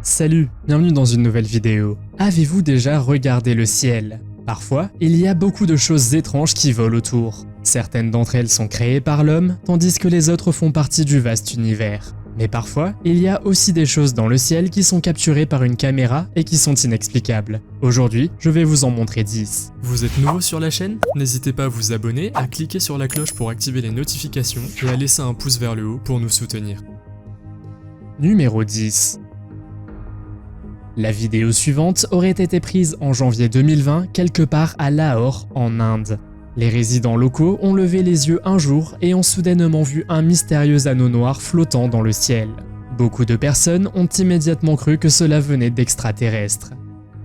Salut, bienvenue dans une nouvelle vidéo. Avez-vous déjà regardé le ciel? Parfois, il y a beaucoup de choses étranges qui volent autour. Certaines d'entre elles sont créées par l'homme, tandis que les autres font partie du vaste univers. Mais parfois, il y a aussi des choses dans le ciel qui sont capturées par une caméra et qui sont inexplicables. Aujourd'hui, je vais vous en montrer 10. Vous êtes nouveau sur la chaîne? N'hésitez pas à vous abonner, à cliquer sur la cloche pour activer les notifications et à laisser un pouce vers le haut pour nous soutenir. Numéro 10. La vidéo suivante aurait été prise en janvier 2020 quelque part à Lahore, en Inde. Les résidents locaux ont levé les yeux un jour et ont soudainement vu un mystérieux anneau noir flottant dans le ciel. Beaucoup de personnes ont immédiatement cru que cela venait d'extraterrestres.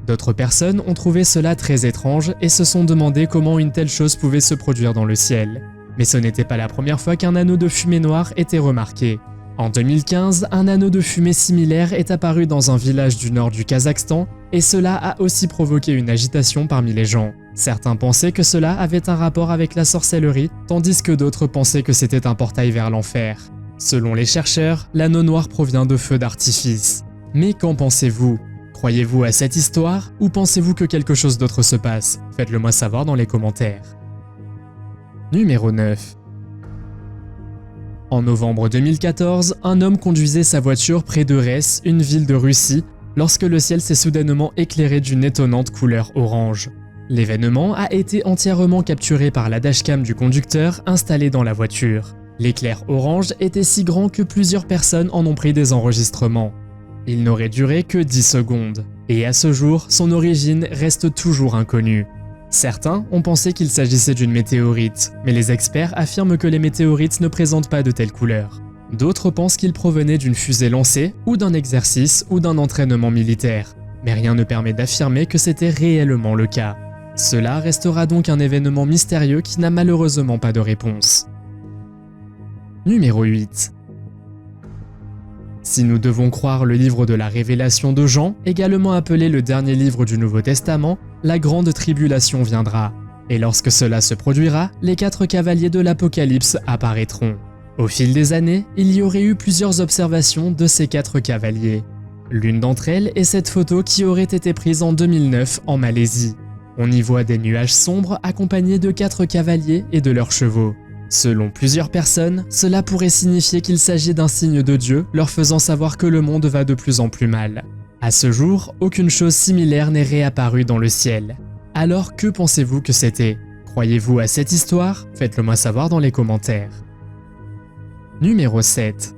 D'autres personnes ont trouvé cela très étrange et se sont demandé comment une telle chose pouvait se produire dans le ciel. Mais ce n'était pas la première fois qu'un anneau de fumée noire était remarqué. En 2015, un anneau de fumée similaire est apparu dans un village du nord du Kazakhstan et cela a aussi provoqué une agitation parmi les gens. Certains pensaient que cela avait un rapport avec la sorcellerie, tandis que d'autres pensaient que c'était un portail vers l'enfer. Selon les chercheurs, l'anneau noir provient de feux d'artifice. Mais qu'en pensez-vous? Croyez-vous à cette histoire ou pensez-vous que quelque chose d'autre se passe? Faites-le moi savoir dans les commentaires. Numéro 9. En novembre 2014, un homme conduisait sa voiture près de Rès, une ville de Russie, lorsque le ciel s'est soudainement éclairé d'une étonnante couleur orange. L'événement a été entièrement capturé par la dashcam du conducteur installé dans la voiture. L'éclair orange était si grand que plusieurs personnes en ont pris des enregistrements. Il n'aurait duré que 10 secondes, et à ce jour, son origine reste toujours inconnue. Certains ont pensé qu'il s'agissait d'une météorite, mais les experts affirment que les météorites ne présentent pas de telles couleurs. D'autres pensent qu'il provenait d'une fusée lancée, ou d'un exercice, ou d'un entraînement militaire. Mais rien ne permet d'affirmer que c'était réellement le cas. Cela restera donc un événement mystérieux qui n'a malheureusement pas de réponse. Numéro 8. Si nous devons croire le livre de la Révélation de Jean, également appelé le dernier livre du Nouveau Testament, la grande tribulation viendra. Et lorsque cela se produira, les 4 cavaliers de l'Apocalypse apparaîtront. Au fil des années, il y aurait eu plusieurs observations de ces 4 cavaliers. L'une d'entre elles est cette photo qui aurait été prise en 2009 en Malaisie. On y voit des nuages sombres accompagnés de 4 cavaliers et de leurs chevaux. Selon plusieurs personnes, cela pourrait signifier qu'il s'agit d'un signe de Dieu leur faisant savoir que le monde va de plus en plus mal. À ce jour, aucune chose similaire n'est réapparue dans le ciel. Alors que pensez-vous que c'était? Croyez-vous à cette histoire? Faites-le moi savoir dans les commentaires. Numéro 7.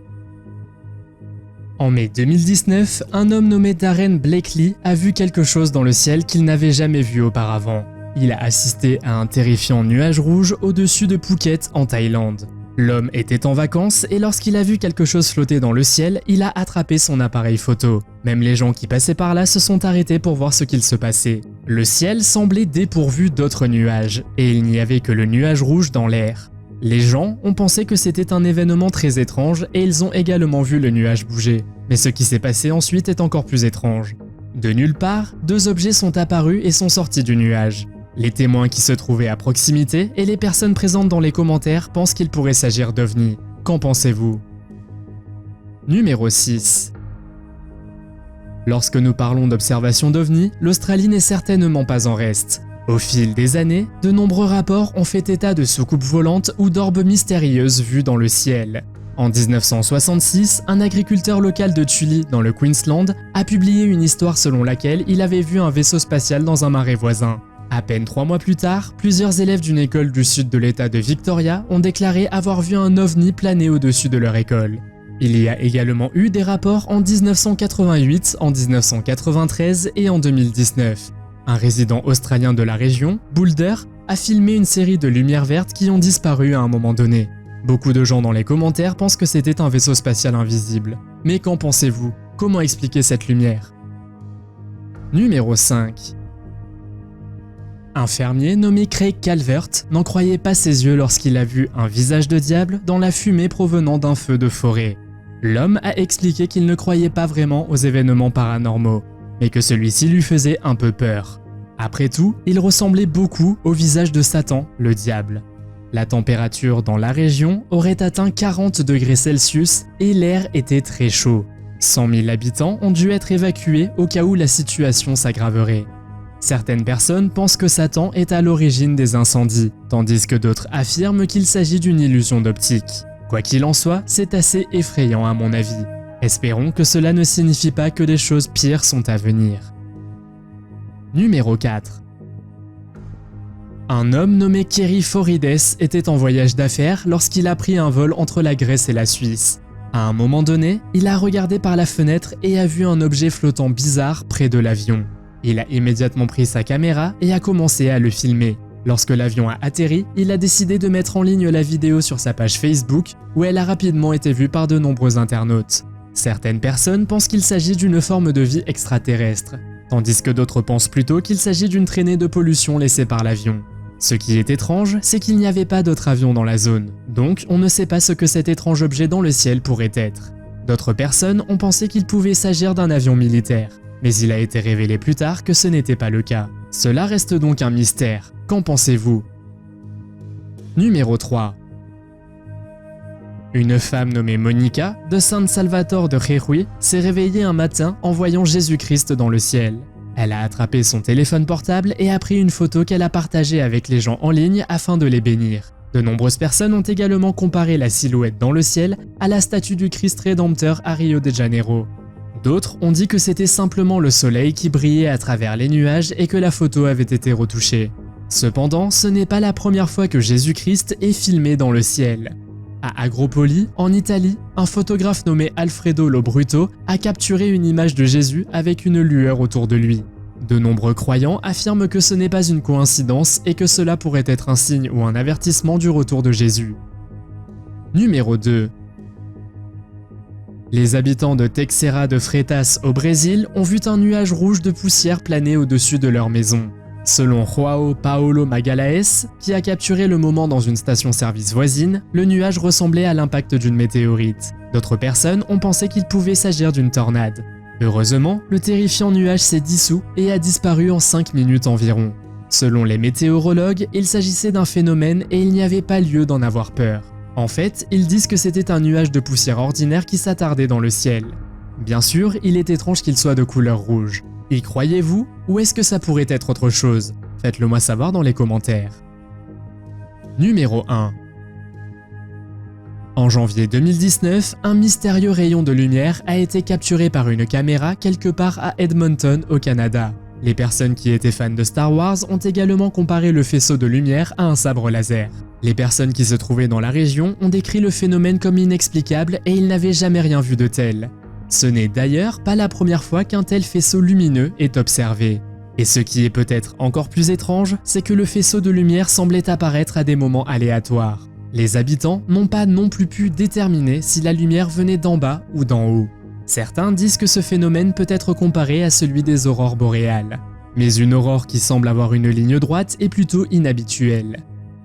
En mai 2019, un homme nommé Darren Blakely a vu quelque chose dans le ciel qu'il n'avait jamais vu auparavant. Il a assisté à un terrifiant nuage rouge au-dessus de Phuket en Thaïlande. L'homme était en vacances et lorsqu'il a vu quelque chose flotter dans le ciel, il a attrapé son appareil photo. Même les gens qui passaient par là se sont arrêtés pour voir ce qu'il se passait. Le ciel semblait dépourvu d'autres nuages, et il n'y avait que le nuage rouge dans l'air. Les gens ont pensé que c'était un événement très étrange et ils ont également vu le nuage bouger. Mais ce qui s'est passé ensuite est encore plus étrange. De nulle part, 2 objets sont apparus et sont sortis du nuage. Les témoins qui se trouvaient à proximité et les personnes présentes dans les commentaires pensent qu'il pourrait s'agir d'ovnis. Qu'en pensez-vous? Numéro 6. Lorsque nous parlons d'observation d'ovnis, l'Australie n'est certainement pas en reste. Au fil des années, de nombreux rapports ont fait état de soucoupes volantes ou d'orbes mystérieuses vues dans le ciel. En 1966, un agriculteur local de Tully, dans le Queensland, a publié une histoire selon laquelle il avait vu un vaisseau spatial dans un marais voisin. À peine 3 mois plus tard, plusieurs élèves d'une école du sud de l'État de Victoria ont déclaré avoir vu un ovni planer au-dessus de leur école. Il y a également eu des rapports en 1988, en 1993 et en 2019. Un résident australien de la région, Boulder, a filmé une série de lumières vertes qui ont disparu à un moment donné. Beaucoup de gens dans les commentaires pensent que c'était un vaisseau spatial invisible. Mais qu'en pensez-vous? Comment expliquer cette lumière? Numéro 5. Un fermier nommé Craig Calvert n'en croyait pas ses yeux lorsqu'il a vu un visage de diable dans la fumée provenant d'un feu de forêt. L'homme a expliqué qu'il ne croyait pas vraiment aux événements paranormaux, mais que celui-ci lui faisait un peu peur. Après tout, il ressemblait beaucoup au visage de Satan, le diable. La température dans la région aurait atteint 40 degrés Celsius et l'air était très chaud. 100 000 habitants ont dû être évacués au cas où la situation s'aggraverait. Certaines personnes pensent que Satan est à l'origine des incendies, tandis que d'autres affirment qu'il s'agit d'une illusion d'optique. Quoi qu'il en soit, c'est assez effrayant à mon avis. Espérons que cela ne signifie pas que des choses pires sont à venir. Numéro 4. Un homme nommé Kerry Forides était en voyage d'affaires lorsqu'il a pris un vol entre la Grèce et la Suisse. À un moment donné, il a regardé par la fenêtre et a vu un objet flottant bizarre près de l'avion. Il a immédiatement pris sa caméra et a commencé à le filmer. Lorsque l'avion a atterri, il a décidé de mettre en ligne la vidéo sur sa page Facebook, où elle a rapidement été vue par de nombreux internautes. Certaines personnes pensent qu'il s'agit d'une forme de vie extraterrestre, tandis que d'autres pensent plutôt qu'il s'agit d'une traînée de pollution laissée par l'avion. Ce qui est étrange, c'est qu'il n'y avait pas d'autres avions dans la zone, donc on ne sait pas ce que cet étrange objet dans le ciel pourrait être. D'autres personnes ont pensé qu'il pouvait s'agir d'un avion militaire, mais il a été révélé plus tard que ce n'était pas le cas. Cela reste donc un mystère. Qu'en pensez-vous? Numéro 3. Une femme nommée Monica, de San Salvador de Jujuy, s'est réveillée un matin en voyant Jésus-Christ dans le ciel. Elle a attrapé son téléphone portable et a pris une photo qu'elle a partagée avec les gens en ligne afin de les bénir. De nombreuses personnes ont également comparé la silhouette dans le ciel à la statue du Christ Rédempteur à Rio de Janeiro. D'autres ont dit que c'était simplement le soleil qui brillait à travers les nuages et que la photo avait été retouchée. Cependant, ce n'est pas la première fois que Jésus-Christ est filmé dans le ciel. À Agropoli, en Italie, un photographe nommé Alfredo Lo Bruto a capturé une image de Jésus avec une lueur autour de lui. De nombreux croyants affirment que ce n'est pas une coïncidence et que cela pourrait être un signe ou un avertissement du retour de Jésus. Numéro 2. Les habitants de Teixeira de Freitas au Brésil ont vu un nuage rouge de poussière planer au-dessus de leur maison. Selon João Paulo Magalhães, qui a capturé le moment dans une station-service voisine, le nuage ressemblait à l'impact d'une météorite. D'autres personnes ont pensé qu'il pouvait s'agir d'une tornade. Heureusement, le terrifiant nuage s'est dissous et a disparu en 5 minutes environ. Selon les météorologues, il s'agissait d'un phénomène et il n'y avait pas lieu d'en avoir peur. En fait, ils disent que c'était un nuage de poussière ordinaire qui s'attardait dans le ciel. Bien sûr, il est étrange qu'il soit de couleur rouge. Y croyez-vous, ou est-ce que ça pourrait être autre chose? Faites-le moi savoir dans les commentaires. Numéro 1. En janvier 2019, un mystérieux rayon de lumière a été capturé par une caméra quelque part à Edmonton, au Canada. Les personnes qui étaient fans de Star Wars ont également comparé le faisceau de lumière à un sabre laser. Les personnes qui se trouvaient dans la région ont décrit le phénomène comme inexplicable et ils n'avaient jamais rien vu de tel. Ce n'est d'ailleurs pas la première fois qu'un tel faisceau lumineux est observé. Et ce qui est peut-être encore plus étrange, c'est que le faisceau de lumière semblait apparaître à des moments aléatoires. Les habitants n'ont pas non plus pu déterminer si la lumière venait d'en bas ou d'en haut. Certains disent que ce phénomène peut être comparé à celui des aurores boréales. Mais une aurore qui semble avoir une ligne droite est plutôt inhabituelle.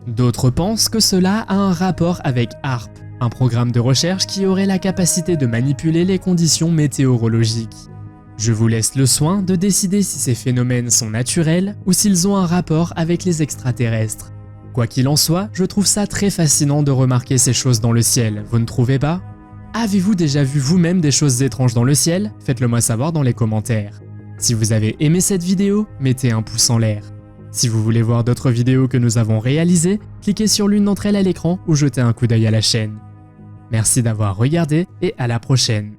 D'autres pensent que cela a un rapport avec HAARP, un programme de recherche qui aurait la capacité de manipuler les conditions météorologiques. Je vous laisse le soin de décider si ces phénomènes sont naturels ou s'ils ont un rapport avec les extraterrestres. Quoi qu'il en soit, je trouve ça très fascinant de remarquer ces choses dans le ciel, vous ne trouvez pas? Avez-vous déjà vu vous-même des choses étranges dans le ciel? Faites-le moi savoir dans les commentaires. Si vous avez aimé cette vidéo, mettez un pouce en l'air. Si vous voulez voir d'autres vidéos que nous avons réalisées, cliquez sur l'une d'entre elles à l'écran ou jetez un coup d'œil à la chaîne. Merci d'avoir regardé et à la prochaine.